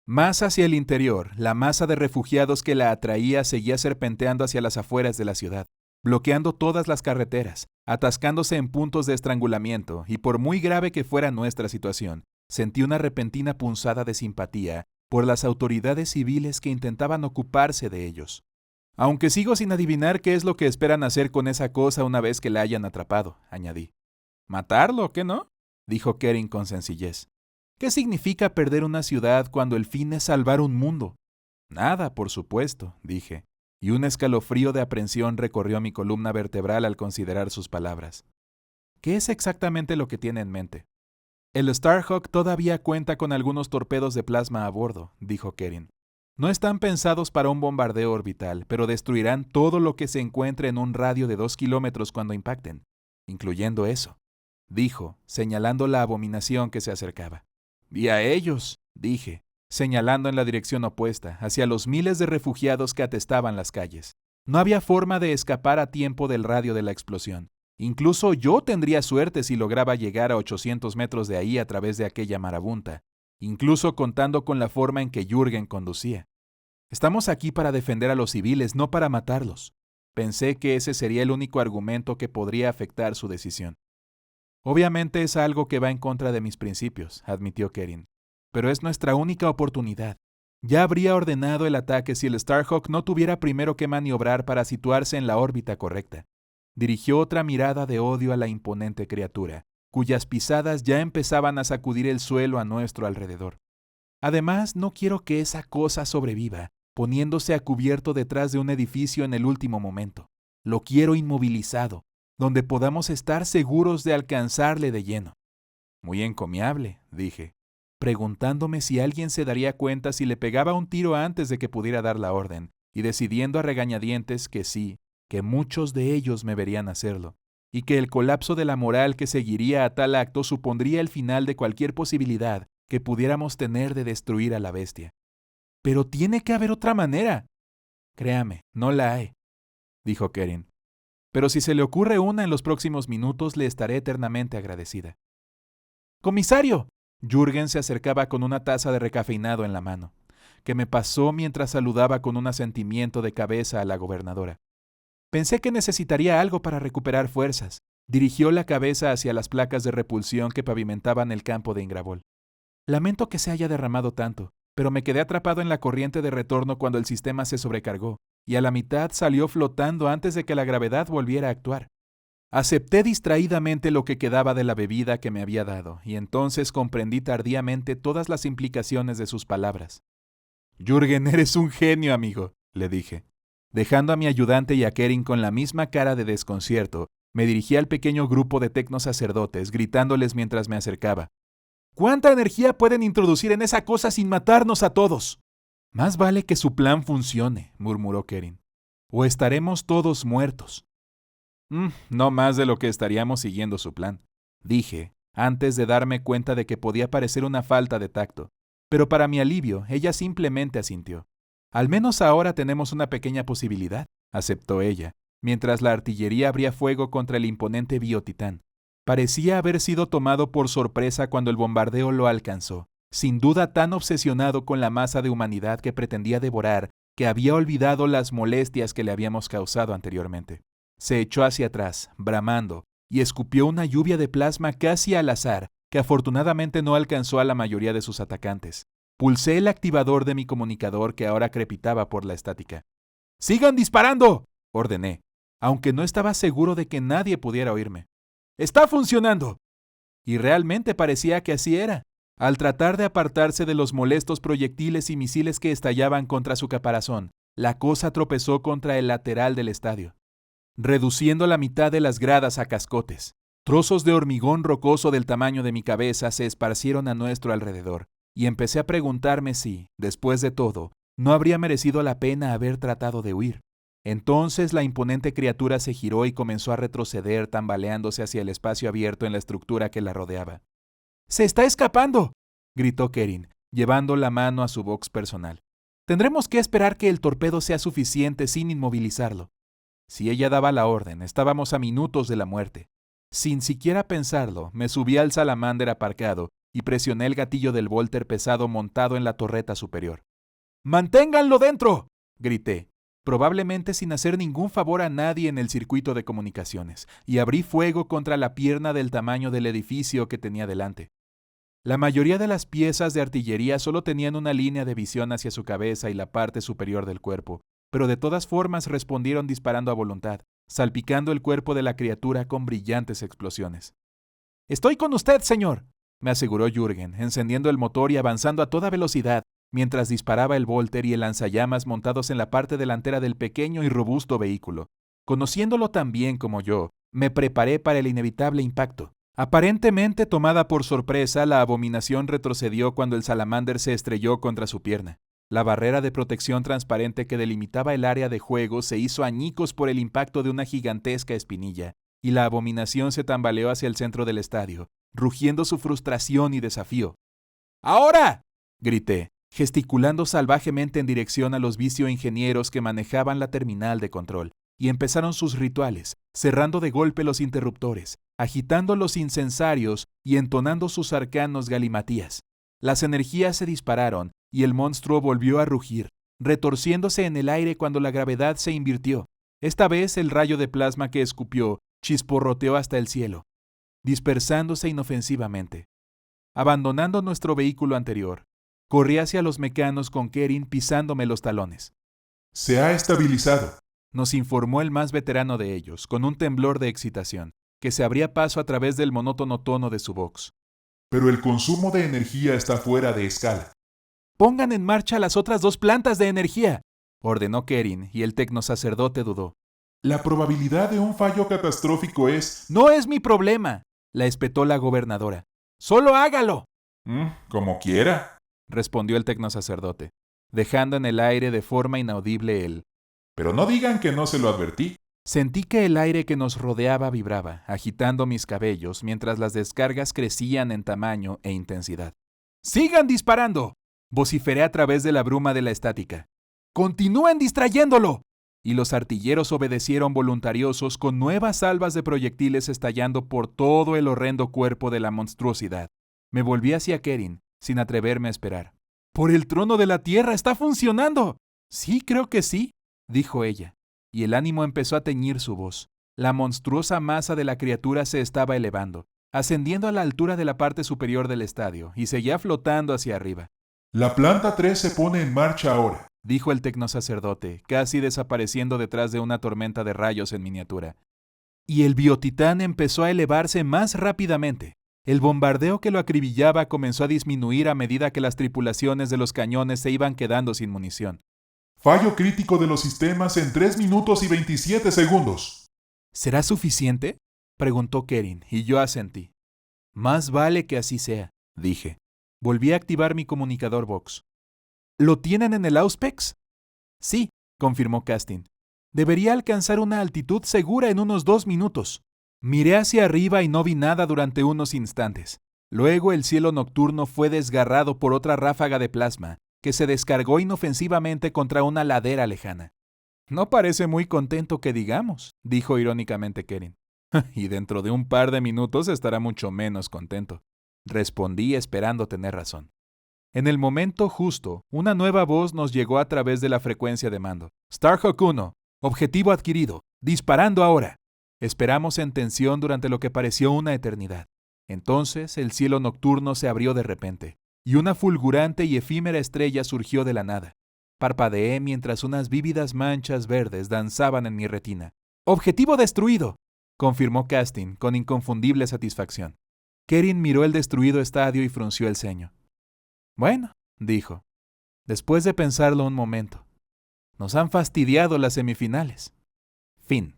Más hacia el interior, la masa de refugiados que la atraía seguía serpenteando hacia las afueras de la ciudad, bloqueando todas las carreteras, atascándose en puntos de estrangulamiento, y por muy grave que fuera nuestra situación, sentí una repentina punzada de simpatía por las autoridades civiles que intentaban ocuparse de ellos. Aunque sigo sin adivinar qué es lo que esperan hacer con esa cosa una vez que la hayan atrapado, añadí. ¿Matarlo, qué no?, dijo Kerin con sencillez. ¿Qué significa perder una ciudad cuando el fin es salvar un mundo? Nada, por supuesto, dije, y un escalofrío de aprensión recorrió mi columna vertebral al considerar sus palabras. ¿Qué es exactamente lo que tiene en mente? El Starhawk todavía cuenta con algunos torpedos de plasma a bordo, dijo Kerin. No están pensados para un bombardeo orbital, pero destruirán todo lo que se encuentre en un radio de 2 kilómetros cuando impacten, incluyendo eso, dijo, señalando la abominación que se acercaba. «Y a ellos», dije, señalando en la dirección opuesta, hacia los miles de refugiados que atestaban las calles. No había forma de escapar a tiempo del radio de la explosión. Incluso yo tendría suerte si lograba llegar a 800 metros de ahí a través de aquella marabunta, incluso contando con la forma en que Jürgen conducía. Estamos aquí para defender a los civiles, no para matarlos. Pensé que ese sería el único argumento que podría afectar su decisión. Obviamente es algo que va en contra de mis principios, admitió Kerin. Pero es nuestra única oportunidad. Ya habría ordenado el ataque si el Starhawk no tuviera primero que maniobrar para situarse en la órbita correcta. Dirigió otra mirada de odio a la imponente criatura, cuyas pisadas ya empezaban a sacudir el suelo a nuestro alrededor. Además, no quiero que esa cosa sobreviva, poniéndose a cubierto detrás de un edificio en el último momento. Lo quiero inmovilizado, donde podamos estar seguros de alcanzarle de lleno. Muy encomiable, dije, preguntándome si alguien se daría cuenta si le pegaba un tiro antes de que pudiera dar la orden, y decidiendo a regañadientes que sí, que muchos de ellos me verían hacerlo, y que el colapso de la moral que seguiría a tal acto supondría el final de cualquier posibilidad que pudiéramos tener de destruir a la bestia. Pero tiene que haber otra manera. Créame, no la hay, dijo Kerin. Pero si se le ocurre una en los próximos minutos, le estaré eternamente agradecida. ¡Comisario! Jürgen se acercaba con una taza de recafeinado en la mano, que me pasó mientras saludaba con un asentimiento de cabeza a la gobernadora. Pensé que necesitaría algo para recuperar fuerzas. Dirigió la cabeza hacia las placas de repulsión que pavimentaban el campo de Ingravol. Lamento que se haya derramado tanto, pero me quedé atrapado en la corriente de retorno cuando el sistema se sobrecargó, y a la mitad salió flotando antes de que la gravedad volviera a actuar. Acepté distraídamente lo que quedaba de la bebida que me había dado, y entonces comprendí tardíamente todas las implicaciones de sus palabras. Jürgen, eres un genio, amigo, le dije. Dejando a mi ayudante y a Kering con la misma cara de desconcierto, me dirigí al pequeño grupo de tecnosacerdotes, gritándoles mientras me acercaba. ¿Cuánta energía pueden introducir en esa cosa sin matarnos a todos? Más vale que su plan funcione, murmuró Kering. O estaremos todos muertos. No más de lo que estaríamos siguiendo su plan, dije, antes de darme cuenta de que podía parecer una falta de tacto. Pero para mi alivio, ella simplemente asintió. Al menos ahora tenemos una pequeña posibilidad, aceptó ella, mientras la artillería abría fuego contra el imponente biotitán. Parecía haber sido tomado por sorpresa cuando el bombardeo lo alcanzó, sin duda tan obsesionado con la masa de humanidad que pretendía devorar que había olvidado las molestias que le habíamos causado anteriormente. Se echó hacia atrás, bramando, y escupió una lluvia de plasma casi al azar, que afortunadamente no alcanzó a la mayoría de sus atacantes. Pulsé el activador de mi comunicador que ahora crepitaba por la estática. ¡Sigan disparando!, ordené, aunque no estaba seguro de que nadie pudiera oírme. ¡Está funcionando! Y realmente parecía que así era. Al tratar de apartarse de los molestos proyectiles y misiles que estallaban contra su caparazón, la cosa tropezó contra el lateral del estadio, reduciendo la mitad de las gradas a cascotes. Trozos de hormigón rocoso del tamaño de mi cabeza se esparcieron a nuestro alrededor, y empecé a preguntarme si, después de todo, no habría merecido la pena haber tratado de huir. Entonces la imponente criatura se giró y comenzó a retroceder, tambaleándose hacia el espacio abierto en la estructura que la rodeaba. ¡Se está escapando!, gritó Kering, llevando la mano a su box personal. Tendremos que esperar que el torpedo sea suficiente sin inmovilizarlo. Si ella daba la orden, estábamos a minutos de la muerte. Sin siquiera pensarlo, me subí al salamander aparcado y presioné el gatillo del Volter pesado montado en la torreta superior. ¡Manténganlo dentro!, grité, probablemente sin hacer ningún favor a nadie en el circuito de comunicaciones, y abrí fuego contra la pierna del tamaño del edificio que tenía delante. La mayoría de las piezas de artillería solo tenían una línea de visión hacia su cabeza y la parte superior del cuerpo, pero de todas formas respondieron disparando a voluntad, salpicando el cuerpo de la criatura con brillantes explosiones. «Estoy con usted, señor», me aseguró Jürgen, encendiendo el motor y avanzando a toda velocidad, mientras disparaba el Volter y el lanzallamas montados en la parte delantera del pequeño y robusto vehículo. Conociéndolo tan bien como yo, me preparé para el inevitable impacto. Aparentemente tomada por sorpresa, la abominación retrocedió cuando el salamander se estrelló contra su pierna. La barrera de protección transparente que delimitaba el área de juego se hizo añicos por el impacto de una gigantesca espinilla, y la abominación se tambaleó hacia el centro del estadio, rugiendo su frustración y desafío. ¡Ahora!, grité, gesticulando salvajemente en dirección a los vicioingenieros que manejaban la terminal de control, y empezaron sus rituales, cerrando de golpe los interruptores, agitando los incensarios y entonando sus arcanos galimatías. Las energías se dispararon y el monstruo volvió a rugir, retorciéndose en el aire cuando la gravedad se invirtió. Esta vez el rayo de plasma que escupió chisporroteó hasta el cielo, dispersándose inofensivamente. Abandonando nuestro vehículo anterior, corrí hacia los mecanos con Kering pisándome los talones. Se ha estabilizado, nos informó el más veterano de ellos, con un temblor de excitación, que se abría paso a través del monótono tono de su voz. Pero el consumo de energía está fuera de escala. «Pongan en marcha las otras 2 plantas de energía», ordenó Kering, y el tecnosacerdote dudó. La probabilidad de un fallo catastrófico es... «No es mi problema», la espetó la gobernadora. «Solo hágalo». Como quiera, respondió el tecnosacerdote, dejando en el aire de forma inaudible el... Pero no digan que no se lo advertí. Sentí que el aire que nos rodeaba vibraba, agitando mis cabellos mientras las descargas crecían en tamaño e intensidad. «¡Sigan disparando!», vociferé a través de la bruma de la estática. «¡Continúen distrayéndolo!». Y los artilleros obedecieron voluntariosos con nuevas salvas de proyectiles estallando por todo el horrendo cuerpo de la monstruosidad. Me volví hacia Kering, sin atreverme a esperar. «¡Por el trono de la tierra, está funcionando!». «Sí, creo que sí», dijo ella, y el ánimo empezó a teñir su voz. La monstruosa masa de la criatura se estaba elevando, ascendiendo a la altura de la parte superior del estadio, y seguía flotando hacia arriba. La planta 3 se pone en marcha ahora, dijo el tecnosacerdote, casi desapareciendo detrás de una tormenta de rayos en miniatura. Y el biotitán empezó a elevarse más rápidamente. El bombardeo que lo acribillaba comenzó a disminuir a medida que las tripulaciones de los cañones se iban quedando sin munición. Fallo crítico de los sistemas en 3 minutos y 27 segundos. ¿Será suficiente?, preguntó Kerin, y yo asentí. Más vale que así sea, dije. Volví a activar mi comunicador Vox. ¿Lo tienen en el Auspex? Sí, confirmó Castin. Debería alcanzar una altitud segura en unos 2 minutos. Miré hacia arriba y no vi nada durante unos instantes. Luego el cielo nocturno fue desgarrado por otra ráfaga de plasma, que se descargó inofensivamente contra una ladera lejana. No parece muy contento que digamos, dijo irónicamente Kerin. Y dentro de un par de minutos estará mucho menos contento, respondí esperando tener razón. En el momento justo, una nueva voz nos llegó a través de la frecuencia de mando. Starhawk 1, objetivo adquirido, disparando ahora. Esperamos en tensión durante lo que pareció una eternidad. Entonces el cielo nocturno se abrió de repente, y una fulgurante y efímera estrella surgió de la nada. Parpadeé mientras unas vívidas manchas verdes danzaban en mi retina. ¡Objetivo destruido!, confirmó Castin con inconfundible satisfacción. Kerin miró el destruido estadio y frunció el ceño. Bueno, dijo, después de pensarlo un momento. Nos han fastidiado las semifinales. Fin.